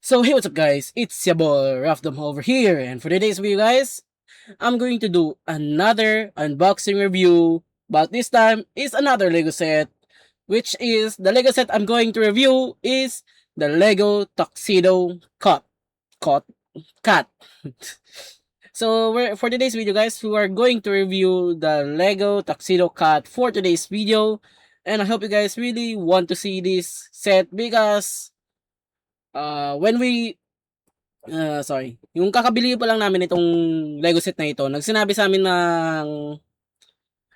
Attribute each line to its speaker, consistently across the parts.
Speaker 1: So hey, what's up guys, it's your boy Rafdom over here, and for today's video guys, I'm going to do another unboxing review, but this time is another Lego set, which is the Lego set I'm going to review is the Lego Tuxedo Cut. Cat. So for today's video guys, we are going to review the Lego Tuxedo Cat for today's video, and I hope you guys really want to see this set because when we yung kakabili pa lang namin itong Lego set na ito, nagsinabi sa amin ng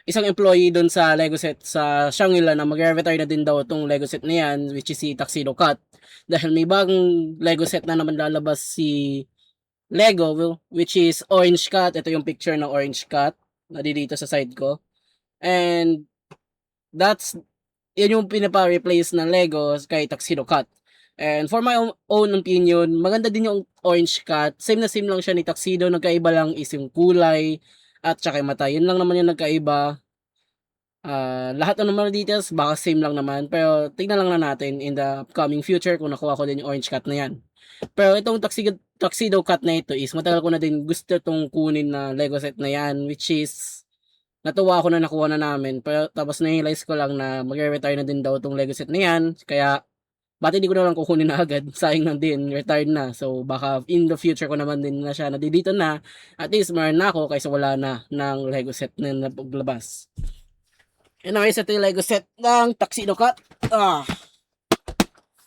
Speaker 1: isang employee doon sa Lego set sa Shangri-La na mag-retire na din daw itong Lego set na yan, which is si Tuxedo Cat. Dahil may bagong Lego set na naman lalabas si Lego, which is Orange Cat. Ito yung picture ng Orange Cat na dito sa side ko. And that's yan yung pinapa-replace ng Lego kay Tuxedo Cat. And for my own opinion, maganda din yung Orange Cat. Same na same lang siya ni Tuxedo. Nagkaiba lang is yung kulay at saka yung mata. Yun lang naman yung nagkaiba. Lahat ng mga details, baka same lang naman. Pero tignan lang na natin in the upcoming future kung nakuha ko din yung Orange Cat na yan. Pero itong Tuxedo Cat na ito is matagal ko na din gusto itong kunin na Lego set na yan. Which is, natuwa ako na nakuha na namin. Pero tapos na-realize ko lang na mag-retire na din daw itong Lego set na yan. Kaya ba't hindi ko na lang kukunin na agad? Sayang lang din, retired na. So, baka in the future ko naman din na siya nadidito na. At least, meron na ako kaysa wala na ng Lego set na napaglabas. Anyways, ito yung Lego set ng Tuxedo Cat.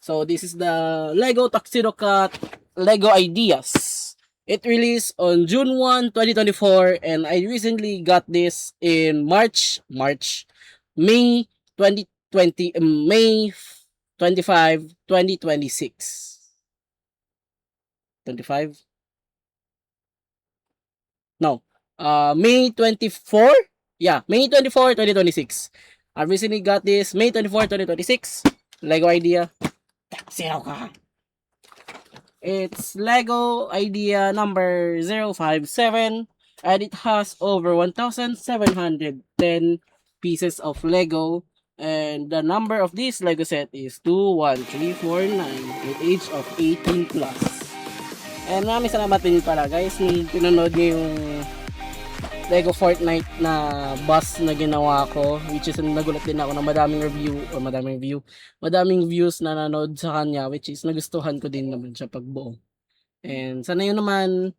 Speaker 1: So, this is the Lego Tuxedo Cat Lego Ideas. It released on June 1, 2024, and I recently got this in May 2020, May 25, 2026. 25? No. May 24? Yeah, May 24, 2026. I recently got this May 24, 2026. Lego Idea. Zero ka. It's Lego Idea number 057 and it has over 1,710 pieces of Lego. And the number of this Lego set is 21349 with age of 18 plus. And maraming salamat din pala guys nung pinanood niyo yung Lego Fortnite na bus na ginawa ko, which is nagulat din ako na madaming views na nanood sa kanya, which is nagustuhan ko din naman siya pagbuo. And sana yun naman,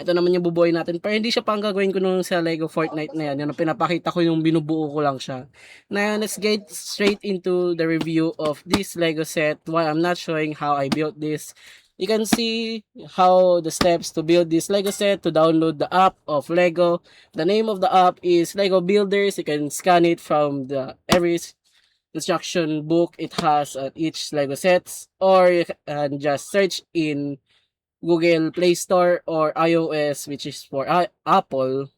Speaker 1: ito naman yung bubuoy natin. Pero hindi siya pang gagawin ko nung sa Lego Fortnite na yan. Yung pinapakita ko yung binubuo ko lang siya. Now, let's get straight into the review of this Lego set. While I'm not showing how I built this, you can see how the steps to build this Lego set, to download the app of Lego. The name of the app is Lego Builders. You can scan it from the every instruction book it has at each Lego sets. Or you can just search in Google Play Store or iOS, which is for Apple,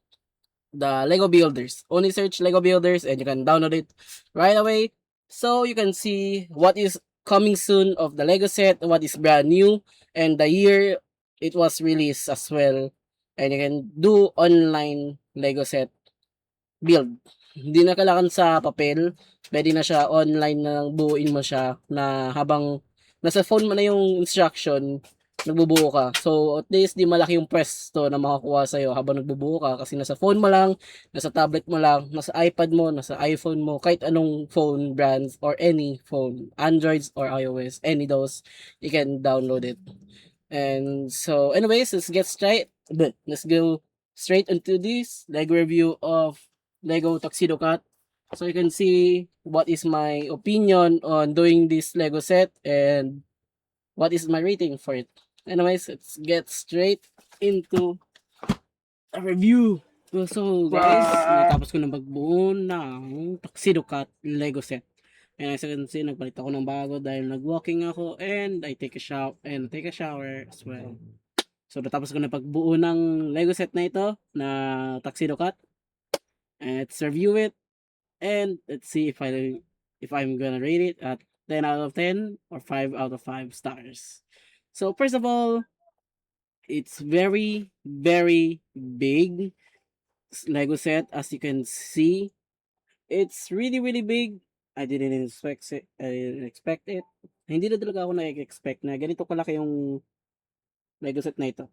Speaker 1: the Lego Builders. Only search Lego Builders and you can download it right away. So you can see what is coming soon of the Lego set, what is brand new, and the year it was released as well. And you can do online Lego set build. Hindi na kailangan sa papel. Pwede na siya online na buuin mo siya na habang nasa phone mo na yung instruction, nagbubuo ka. So, at least di malaki yung presto na makakuha sa'yo habang nagbubuo ka kasi nasa phone mo lang, nasa tablet mo lang, nasa iPad mo, nasa iPhone mo, kahit anong phone brands or any phone, Androids or iOS, any those, you can download it. And so, anyways, let's go straight into this Lego review of Lego Tuxedo Cat. So you can see what is my opinion on doing this Lego set and what is my rating for it. Anyways, let's get straight into a review. So guys, natapos ko na magbuo ng Tuxedo Cat Lego set. And as you can see, nagpalit ako ng bago dahil nag-walking ako and I take a shower as well. So natapos ko na pagbuo ng Lego set na ito na Tuxedo Cat. And let's review it and let's see if I'm gonna rate it at 10 out of 10 or 5 out of 5 stars. So first of all, it's very, very big Lego set. As you can see, it's really, really big. I didn't expect it. Hindi na talaga ako na-expect na ganito kalaki yung Lego set na ito.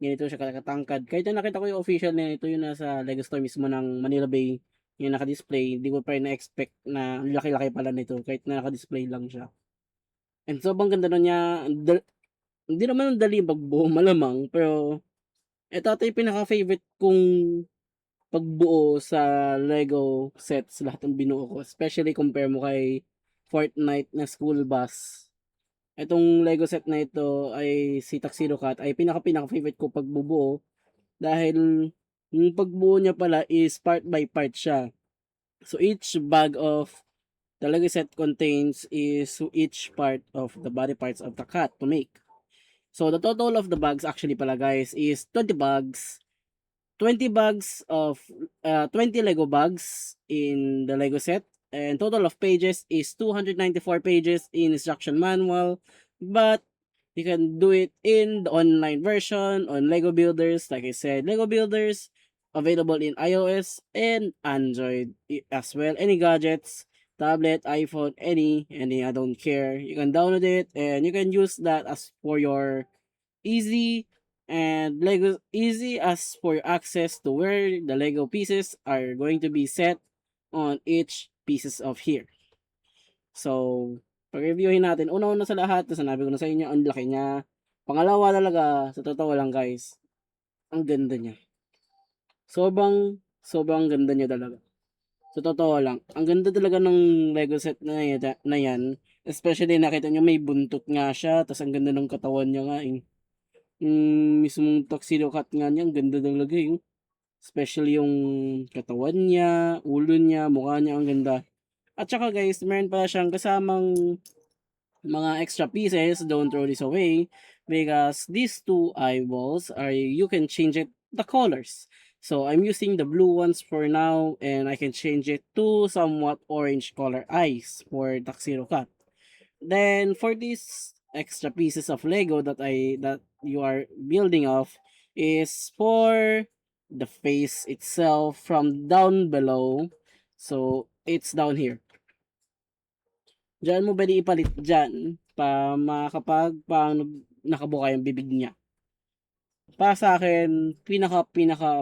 Speaker 1: Ganito siya katangkad. Kahit na nakita ko yung official na ito yung nasa Lego store mismo ng Manila Bay, yung naka-display, hindi ko pa rin na-expect na ang laki-laki pala nito kahit na naka-display lang siya. And sobrang ganda nun niya. Hindi naman ang dali magbuo malamang, pero ito ata yung pinaka-favorite kong pagbuo sa Lego sets, lahat ng binuo ko. Especially compare mo kay Fortnite na school bus. Itong Lego set na ito ay si Tuxedo Cat ay pinaka-favorite ko pagbubuo dahil yung pagbuo niya pala is part by part siya. So each bag of the Lego set contains is each part of the body parts of the cat to make. So the total of the bags actually pala guys is 20 bags. 20 bags of 20 Lego bags in the Lego set, and total of pages is 294 pages in instruction manual, but you can do it in the online version on Lego Builders. Like I said, Lego Builders available in iOS and Android as well. Any gadgets, tablet, iPhone, any, I don't care. You can download it and you can use that as for your easy and Lego easy as for access to where the Lego pieces are going to be set on each pieces of here. So, pag-reviewin natin, una-una sa lahat, sinabi ko na sa inyo, ang laki niya. Pangalawa talaga, sa totoo lang guys, ang ganda niya. Sobrang ganda niya talaga. Sa totoo lang, ang ganda talaga ng Lego set na yan. Especially nakita nyo may buntot nga siya, tapos ang ganda ng katawan niya nga eh. Yung mismong tuxedo cat nga niya, ang ganda talaga yung especially yung katawan niya, ulo niya, mukha niya, ang ganda. At saka guys, meron pa siyang kasamang mga extra pieces. Don't throw this away because these two eyeballs are, you can change it the colors. So I'm using the blue ones for now, and I can change it to somewhat orange color eyes for tuxedo cat. Then for these extra pieces of Lego that you are building off is for the face itself from down below. So it's down here. Diyan mo pwede ipalit dyan pa makapag nakabuka yung bibig niya. Para sa akin, pinaka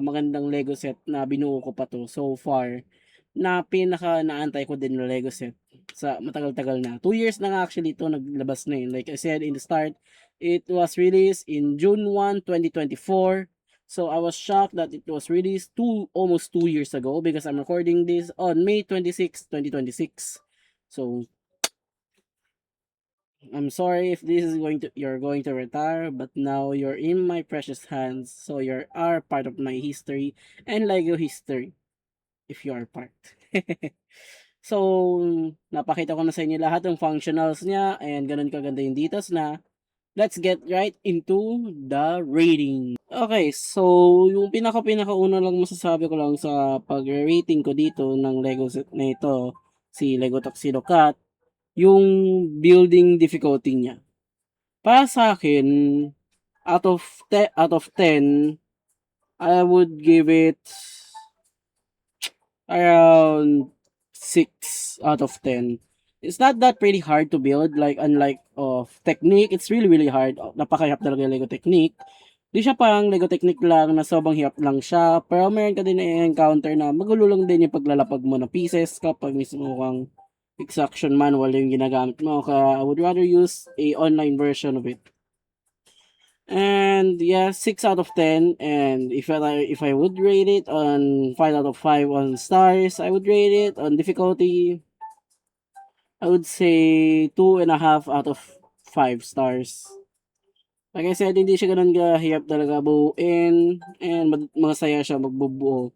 Speaker 1: magandang Lego set na binuo ko pa to so far, na pinaka naantay ko din na Lego set sa matagal-tagal na. 2 years na nga actually ito naglabas na yun. Like I said in the start, it was released in June 1, 2024. So I was shocked that it was released almost 2 years ago because I'm recording this on May 26, 2026. So I'm sorry if this is you're going to retire, but now you're in my precious hands, so you are part of my history and Lego history, if you are part. So, napakita ko na sa inyo lahat ng functionals niya, and ganun kaganda yung details na. Let's get right into the rating. Okay, so yung pinaka-una lang masasabi ko lang sa pag-rating ko dito ng Lego set na ito, si Lego Tuxedo Cat, yung building difficulty niya. Para sa akin, out of 10, I would give it around 6 out of 10. It's not that pretty hard to build, like unlike of Technique, it's really hard. Napakahirap talaga yung Lego Technique. Di siya parang Lego Technique lang na sobrang hirap lang siya, pero meron ka din na-encounter na magulo lang din yung paglalapag mo ng pieces kapag mismo kang extraction manual yung ginagamit mo. Kaya I would rather use a online version of it. And yeah, 6 out of 10. And if I would rate it on 5 out of 5 on stars, I would rate it on difficulty, I would say 2.5 out of 5 stars. Like I said, hindi siya ganun kahirap talaga buuin, and masaya siya magbubuo.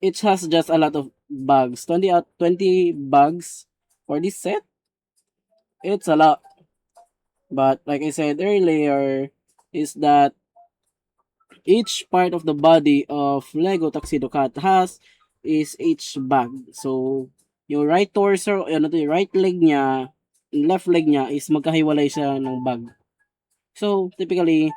Speaker 1: It has just a lot of bugs. 20 bugs for this set. It's a lot. But like I said earlier, is that each part of the body of Lego Tuxedo Cat has is each bag. So, yung right torso, yung right leg niya, yung left leg niya is magkahiwalay siya ng bag. So, typically,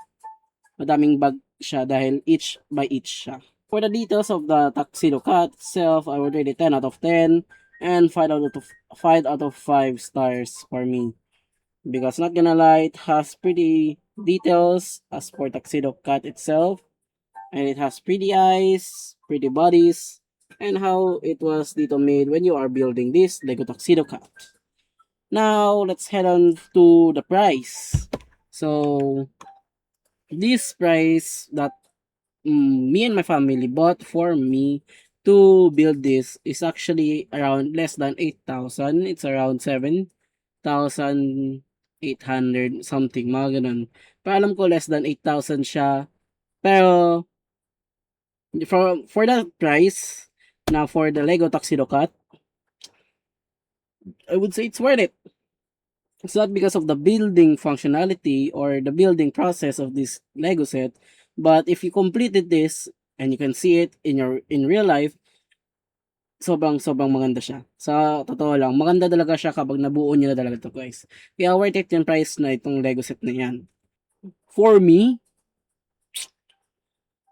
Speaker 1: madaming bag siya dahil each by each siya. For the details of the Tuxedo Cat itself, I would rate it 10 out of 10. and 5 out of 5 stars for me. Because not gonna lie, it has pretty details as for Tuxedo Cat itself, and it has pretty eyes, pretty bodies, and how it was dito made when you are building this Lego Tuxedo Cat. Now, let's head on to the price. So, this price that me and my family bought for me to build this is actually around less than 8,000. It's around 7,800 something, mga ganun. Pero alam ko less than 8,000 siya. Pero for that price, na for the Lego Tuxedo Cat, I would say it's worth it. It's not because of the building functionality or the building process of this Lego set, but if you completed this and you can see it in real life, sobrang maganda siya. Sa totoo lang, maganda talaga siya kapag nabuo niyo na talaga 'to, guys. Kaya worth it yung price na itong Lego set na 'yan. For me,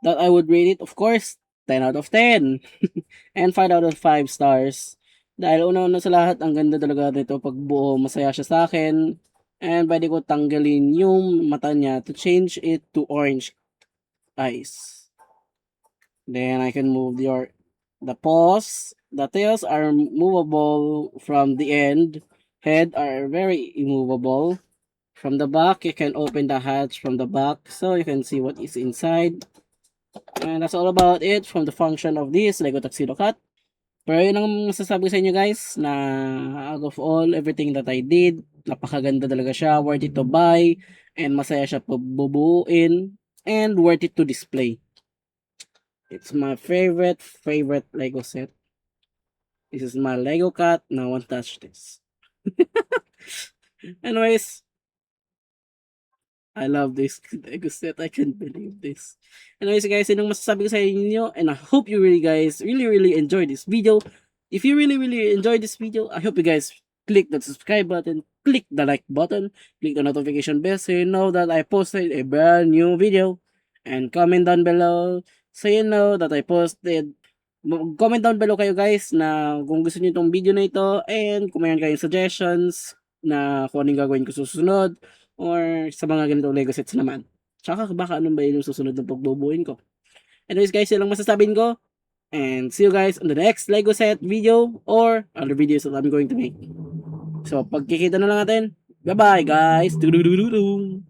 Speaker 1: that I would rate it, of course, 10 out of 10 and 5 out of 5 stars. Dahil una-una sa lahat, ang ganda talaga nito pag buo, masaya siya sa akin. And pwede ko tanggalin yung mata niya to change it to orange eyes. Then I can move the paws. The tails are movable from the end. Head are very immovable. From the back, you can open the hatch from the back so you can see what is inside. And that's all about it from the function of this Lego Tuxedo Cat. Pero yun ang masasabi ko sa inyo guys, na out of all, everything that I did, napakaganda talaga siya, worth it to buy, and masaya siya bubuuin, and worth it to display. It's my favorite Lego set. This is my Lego cat, no one touch this. Anyways, I love this Lego set. I can't believe this. Anyways guys, yun ang masasabi ko sa inyo, and I hope you really enjoyed this video. If you really enjoyed this video, I hope you guys click the subscribe button, click the like button, click the notification bell so you know that I posted a brand new video, and comment down below so you know that I posted. Comment down below kayo guys na kung gusto niyo itong video na ito, and kung mayroon kayong suggestions na kung anong gagawin ko susunod or sa mga ganitong Lego sets naman. Tsaka baka anong ba yung susunod na pagbubuin ko. Anyways guys, yun lang masasabihin ko. And see you guys on the next Lego set video or other videos that I'm going to make. So, pagkikita na lang natin. Bye-bye guys! Doo-doo-doo-doo-doo.